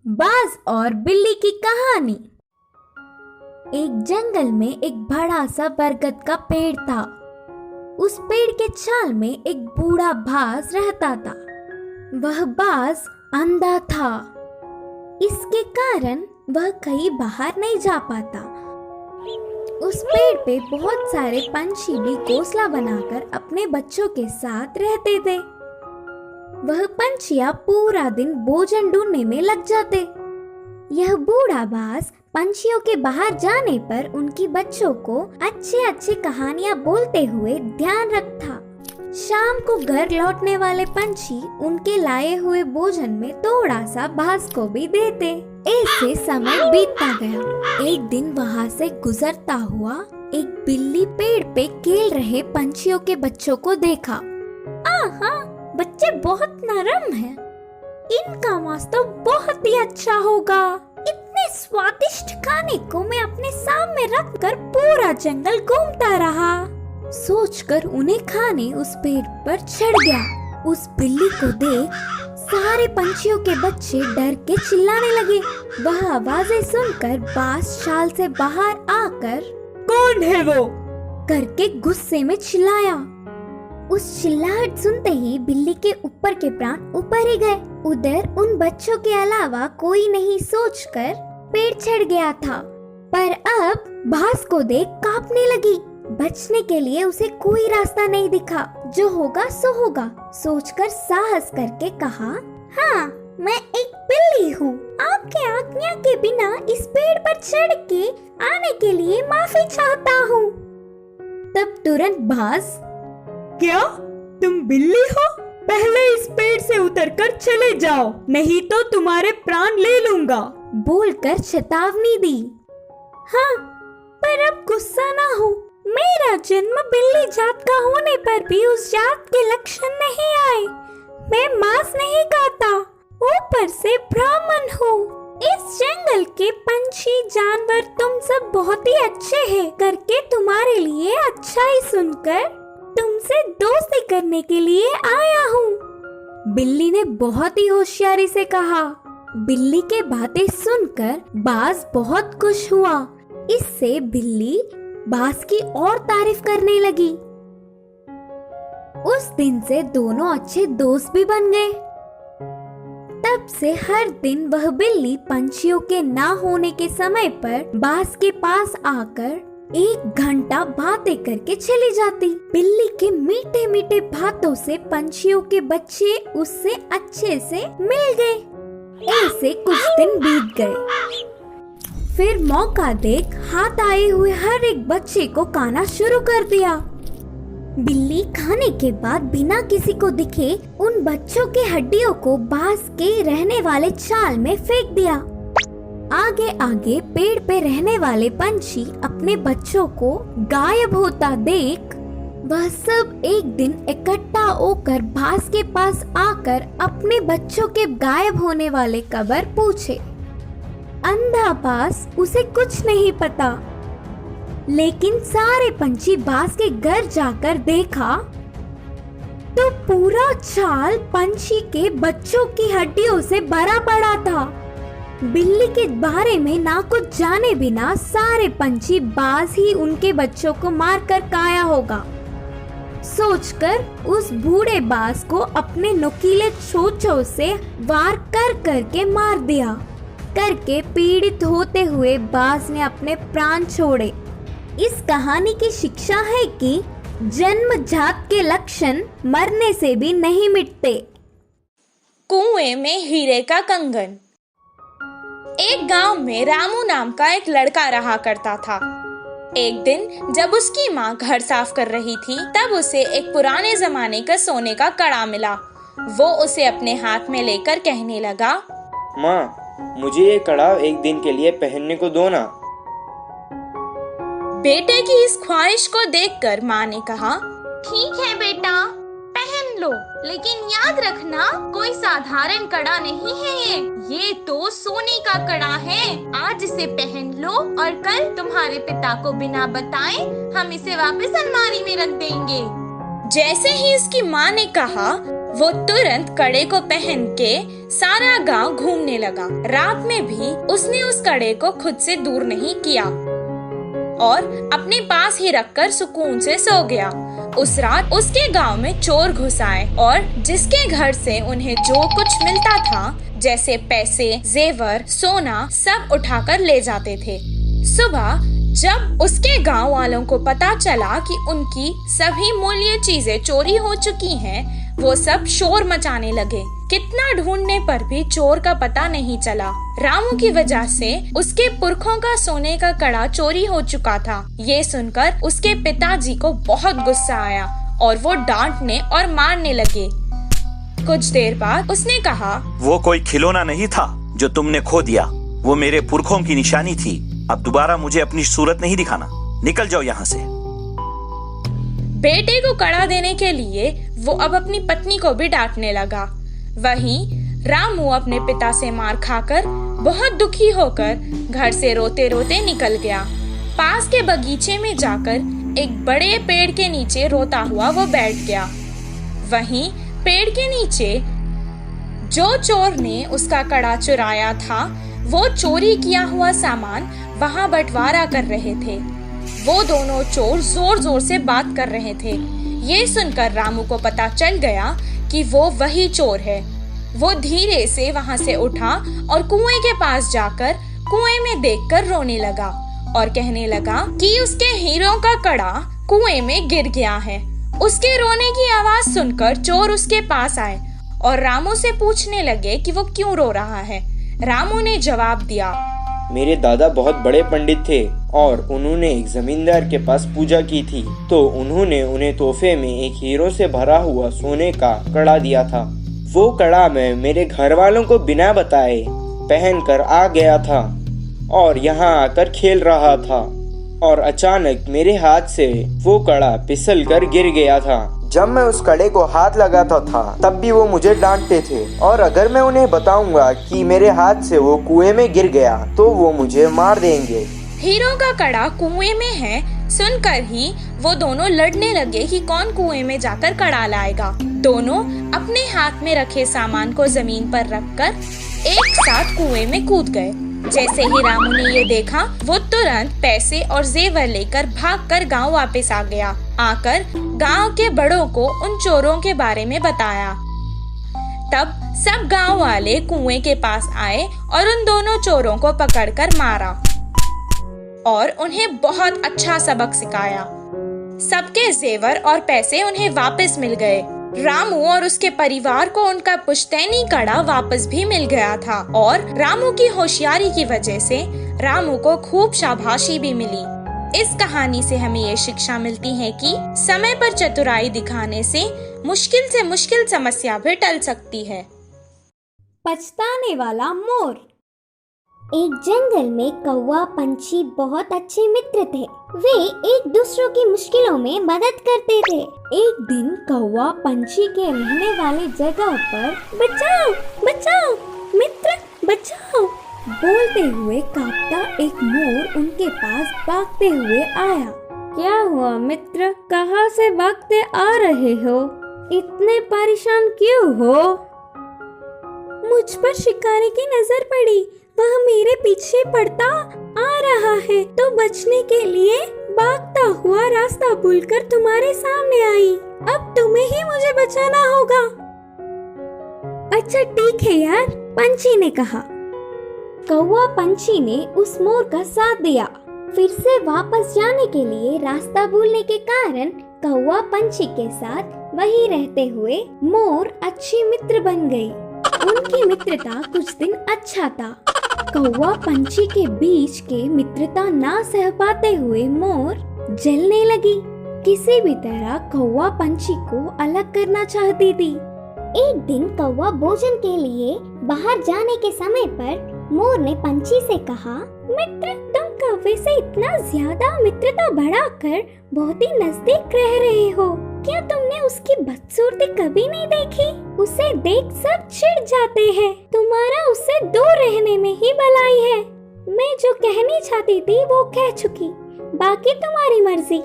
बाज और बिल्ली की कहानी। एक जंगल में एक बड़ा सा बरगद का पेड़ था। उस पेड़ के छाल में एक बूढ़ा बाज रहता था। वह बाज अंधा था। इसके कारण वह कहीं बाहर नहीं जा पाता। उस पेड़ पे बहुत सारे पंछी भी घोंसला बनाकर अपने बच्चों के साथ रहते थे। वह पंछियां पूरा दिन भोजन ढूंढने में लग जाते। यह बूढ़ा बाज पंछियों के बाहर जाने पर उनकी बच्चों को अच्छे अच्छे कहानियां बोलते हुए ध्यान रखता। शाम को घर लौटने वाले पंछी उनके लाए हुए भोजन में थोड़ा सा बाज को भी देते। ऐसे समय बीतता गया। एक दिन वहाँ से गुजरता हुआ एक बिल्ली पेड़ पे खेल रहे पंछियों के बच्चों को देखा। आहा, बच्चे बहुत नरम हैं। इनका मांस तो बहुत ही अच्छा होगा। इतने स्वादिष्ट खाने को मैं अपने सामने रखकर पूरा जंगल घूमता रहा। सोचकर उन्हें खाने उस पेड़ पर चढ़ गया। उस बिल्ली को देख सारे पंछियों के बच्चे डर के चिल्लाने लगे। वह आवाजें सुनकर बाज शाल से बाहर आकर कौन है वो करके गुस्से में चिल्लाया। उस चिल्लाहट सुनते ही बिल्ली के ऊपर के प्राण ऊपर ही गए। उधर उन बच्चों के अलावा कोई नहीं सोचकर पेड़ चढ़ गया था। पर अब बाज को देख कांपने लगी। बचने के लिए उसे कोई रास्ता नहीं दिखा। जो होगा सो होगा सोचकर साहस करके कहा, हाँ, मैं एक बिल्ली हूँ। आपके आज्ञा के बिना इस पेड़ पर चढ़ के आने के लिए माफी चाहता हूँ। तब तुरंत बाज, क्या तुम बिल्ली हो? पहले इस पेड़ से उतरकर चले जाओ, नहीं तो तुम्हारे प्राण ले लूंगा, बोलकर चेतावनी दी। हाँ, पर अब गुस्सा ना हो। मेरा जन्म बिल्ली जात का होने पर भी उस जात के लक्षण नहीं आए। मैं मांस नहीं खाता, ऊपर से ब्राह्मण हूँ। इस जंगल के पंछी जानवर तुम सब बहुत ही अच्छे हैं करके तुम्हारे लिए अच्छा ही सुनकर तुमसे दोस्ती करने के लिए आया हूँ। बिल्ली ने बहुत ही होशियारी से कहा। बिल्ली के बातें सुनकर बाज बहुत खुश हुआ। इससे बिल्ली बाज की और तारीफ करने लगी। उस दिन से दोनों अच्छे दोस्त भी बन गए। तब से हर दिन वह बिल्ली पंछियों के ना होने के समय पर बाज के पास आकर 1 घंटा बातें करके चली जाती। बिल्ली के मीठे मीठे बातों से पंछियों के बच्चे उससे अच्छे से मिल गए। ऐसे कुछ दिन बीत गए। फिर मौका देख हाथ आए हुए हर एक बच्चे को खाना शुरू कर दिया। बिल्ली खाने के बाद बिना किसी को दिखे उन बच्चों के हड्डियों को बाज के रहने वाले छाल में फेंक दिया। आगे आगे पेड़ पे रहने वाले पंछी अपने बच्चों को गायब होता देख वह सब एक दिन इकट्ठा होकर बाज के पास आकर अपने बच्चों के गायब होने वाले खबर पूछे। अंधा बाज उसे कुछ नहीं पता, लेकिन सारे पंछी बाज के घर जाकर देखा तो पूरा छाल पंछी के बच्चों की हड्डियों से भरा पड़ा था। बिल्ली के बारे में ना कुछ जाने बिना सारे पंछी बाज ही उनके बच्चों को मारकर खाया होगा सोचकर उस बूढ़े बाज को अपने नुकीले चोंचों से वार कर करके मार दिया। करके पीड़ित होते हुए बाज ने अपने प्राण छोड़े। इस कहानी की शिक्षा है कि जन्मजात के लक्षण मरने से भी नहीं मिटते। कुएं में हीरे का कंगन। एक गांव में रामू नाम का एक लड़का रहा करता था। एक दिन जब उसकी माँ घर साफ कर रही थी तब उसे एक पुराने जमाने का सोने का कड़ा मिला। वो उसे अपने हाथ में लेकर कहने लगा, माँ, मुझे ये कड़ा एक दिन के लिए पहनने को दो ना। बेटे की इस ख्वाहिश को देखकर माँ ने कहा, ठीक है बेटा, पहन लो, लेकिन याद रखना कोई साधारण कड़ा नहीं है। ये तो सोने का कड़ा है। आज इसे पहन लो और कल तुम्हारे पिता को बिना बताए हम इसे वापस अलमारी में रख देंगे। जैसे ही इसकी माँ ने कहा वो तुरंत कड़े को पहन के सारा गांव घूमने लगा। रात में भी उसने उस कड़े को खुद से दूर नहीं किया और अपने पास ही रखकर सुकून से सो गया। उस रात उसके गांव में चोर घुस आए और जिसके घर से उन्हें जो कुछ मिलता था, जैसे पैसे, जेवर, सोना, सब उठाकर ले जाते थे। सुबह जब उसके गांव वालों को पता चला कि उनकी सभी मूल्य चीजें चोरी हो चुकी हैं, वो सब शोर मचाने लगे। कितना ढूंढने पर भी चोर का पता नहीं चला। रामू की वजह से उसके पुरखों का सोने का कड़ा चोरी हो चुका था। ये सुनकर उसके पिताजी को बहुत गुस्सा आया और वो डांटने और मारने लगे। कुछ देर बाद उसने कहा, वो कोई खिलौना नहीं था जो तुमने खो दिया, वो मेरे पुरखों की निशानी थी। अब दोबारा मुझे अपनी सूरत नहीं दिखाना, निकल जाओ यहाँ से। बेटे को कड़ा देने के लिए वो अब अपनी पत्नी को भी डांटने लगा। वहीं रामू अपने पिता से मार खाकर बहुत दुखी होकर घर से रोते रोते निकल गया। पास के बगीचे में जाकर एक बड़े पेड़ के नीचे रोता हुआ वो बैठ गया। वहीं पेड़ के नीचे जो चोर ने उसका कड़ा चुराया था, वो चोरी किया हुआ सामान वहां बंटवारा कर रहे थे। वो दोनों चोर जोर जोर से बात कर रहे थे। ये सुनकर रामू को पता चल गया कि वो वही चोर है। वो धीरे से वहां से उठा और कुएं के पास जाकर कुएं में देखकर रोने लगा और कहने लगा कि उसके हीरों का कड़ा कुएं में गिर गया है। उसके रोने की आवाज सुनकर चोर उसके पास आए और रामू से पूछने लगे कि वो क्यों रो रहा है। रामू ने जवाब दिया, मेरे दादा बहुत बड़े पंडित थे और उन्होंने एक जमींदार के पास पूजा की थी, तो उन्होंने उन्हें तोहफे में एक हीरो से भरा हुआ सोने का कड़ा दिया था। वो कड़ा मैं मेरे घर वालों को बिना बताए पहनकर आ गया था और यहाँ आकर खेल रहा था और अचानक मेरे हाथ से वो कड़ा फिसल कर गिर गया था। जब मैं उस कड़े को हाथ लगाता था तब भी वो मुझे डांटते थे और अगर मैं उन्हें बताऊंगा कि मेरे हाथ से वो कुएं में गिर गया तो वो मुझे मार देंगे। हीरो का कड़ा कुएं में है सुनकर ही वो दोनों लड़ने लगे कि कौन कुएं में जाकर कड़ा लाएगा। दोनों अपने हाथ में रखे सामान को जमीन पर रखकर एक साथ कुएं में कूद गए। जैसे ही रामू ने ये देखा, वो तुरंत पैसे और जेवर लेकर भागकर गांव वापस आ गया। आकर गांव के बड़ों को उन चोरों के बारे में बताया। तब सब गांव वाले कुएं के पास आए और उन दोनों चोरों को पकड़कर मारा और उन्हें बहुत अच्छा सबक सिखाया। सबके जेवर और पैसे उन्हें वापस मिल गए। रामू और उसके परिवार को उनका पुश्तैनी कड़ा वापस भी मिल गया था और रामू की होशियारी की वजह से रामू को खूब शाबाशी भी मिली। इस कहानी से हमें ये शिक्षा मिलती है कि समय पर चतुराई दिखाने से मुश्किल समस्या भी टल सकती है। पछताने वाला मोर। एक जंगल में कौवा पंछी बहुत अच्छे मित्र थे। वे एक दूसरों की मुश्किलों में मदद करते थे। एक दिन कौवा पंछी के रहने वाले जगह पर बचाओ बचाओ मित्र बचाओ बोलते हुए कांपता एक मोर उनके पास भागते हुए आया। क्या हुआ मित्र, कहाँ से भागते आ रहे हो? इतने परेशान क्यों हो? मुझ पर शिकारी की नजर पड़ी, वह मेरे पीछे पड़ता आ रहा है तो बचने के लिए भागता हुआ रास्ता भूलकर तुम्हारे सामने आई। अब तुम्हें ही मुझे बचाना होगा। अच्छा ठीक है यार, पंछी ने कहा। कौवा पंछी ने उस मोर का साथ दिया। फिर से वापस जाने के लिए रास्ता भूलने के कारण कौवा पंछी के साथ वहीं रहते हुए मोर अच्छी मित्र बन गई। उनकी मित्रता कुछ दिन अच्छा था। कौवा पंछी के बीच के मित्रता ना सह पाते हुए मोर जलने लगी। किसी भी तरह कौवा पंछी को अलग करना चाहती थी। एक दिन कौवा भोजन के लिए बाहर जाने के समय पर मोर ने पंछी से कहा, मित्र तुम कौवे से इतना ज्यादा मित्रता बढ़ाकर बहुत ही नजदीक रह रहे हो। क्या तुमने उसकी बदसूरती कभी नहीं देखी? उसे देख सब चिढ़ जाते हैं। तुम्हारा उससे दूर रहने में ही भलाई है। मैं जो कहनी चाहती थी वो कह चुकी, बाकी तुम्हारी मर्जी।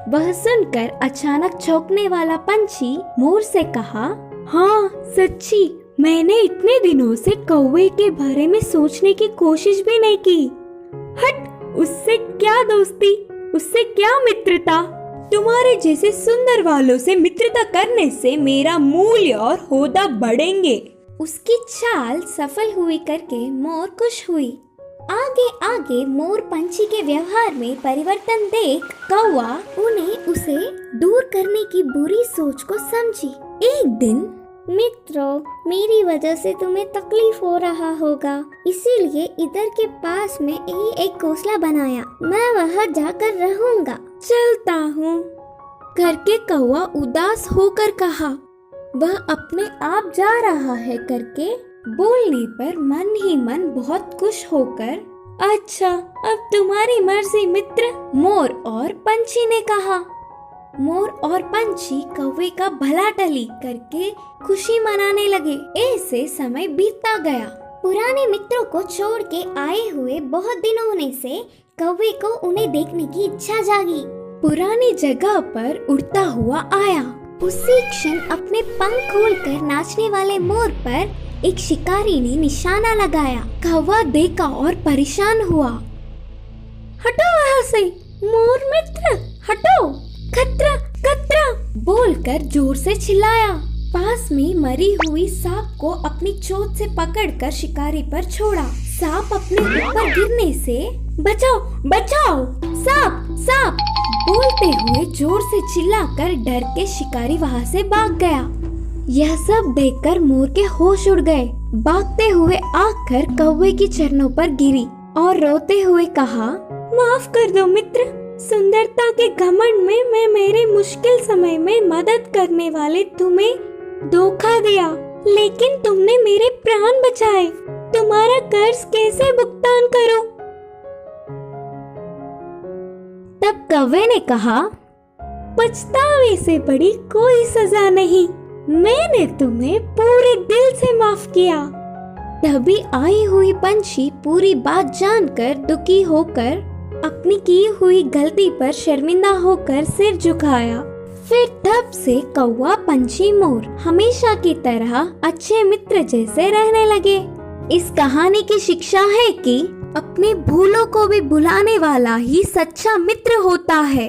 वह सुनकर अचानक चौंकने वाला पंछी मोर से कहा, हाँ सच्ची, मैंने इतने दिनों से कौवे के बारे में सोचने की कोशिश भी नहीं की। हट, उससे क्या दोस्ती, उससे क्या मित्रता। तुम्हारे जैसे सुंदर वालों से मित्रता करने से मेरा मूल्य और होदा बढ़ेंगे। उसकी चाल सफल हुई करके मोर खुश हुई। आगे आगे मोर पंछी के व्यवहार में परिवर्तन देख कौवा उसे दूर करने की बुरी सोच को समझी। एक दिन, मित्रों, मेरी वजह से तुम्हें तकलीफ हो रहा होगा, इसीलिए इधर के पास में ही एक घोंसला बनाया। मैं वहाँ जाकर रहूंगा। चलता हूँ, करके कौवा उदास होकर कहा। वह अपने आप जा रहा है करके बोलने पर मन ही मन बहुत खुश होकर, अच्छा अब तुम्हारी मर्जी मित्र, मोर और पंछी ने कहा। मोर और पंछी कौवे का भला टली करके खुशी मनाने लगे। ऐसे समय बीतता गया। पुराने मित्रों को छोड़ के आए हुए बहुत दिन होने से कौवे को उन्हें देखने की इच्छा जागी। पुरानी जगह पर उड़ता हुआ आया। उसी क्षण अपने पंख खोलकर नाचने वाले मोर पर एक शिकारी ने निशाना लगाया। कौवा देखा और परेशान हुआ। हटो वहाँ से, मोर मित्र, हटो, खतरा खतरा बोलकर जोर से चिल्लाया। पास में मरी हुई सांप को अपनी चोंच से पकड़कर शिकारी पर छोड़ा। सांप अपने ऊपर गिरने से, बचाओ बचाओ, सांप सांप बोलते हुए जोर से चिल्लाकर डर के शिकारी वहाँ से भाग गया। यह सब देखकर मोर के होश उड़ गए। भागते हुए आकर कौवे की चरणों पर गिरी और रोते हुए कहा, माफ कर दो मित्र, सुंदरता के घमंड में मैं मेरे मुश्किल समय में मदद करने वाले तुम्हें धोखा दिया, लेकिन तुमने मेरे प्राण बचाए। तुम्हारा कर्ज कैसे भुगतान करूं? तब कौवे ने कहा, पछतावे से बड़ी कोई सजा नहीं, मैंने तुम्हें पूरे दिल से माफ किया। तभी आई हुई पंछी पूरी बात जानकर दुखी होकर अपनी की हुई गलती पर शर्मिंदा होकर सिर झुकाया। फिर तब से कौवा पंछी मोर हमेशा की तरह अच्छे मित्र जैसे रहने लगे। इस कहानी की शिक्षा है कि अपने भूलों को भी भुलाने वाला ही सच्चा मित्र होता है।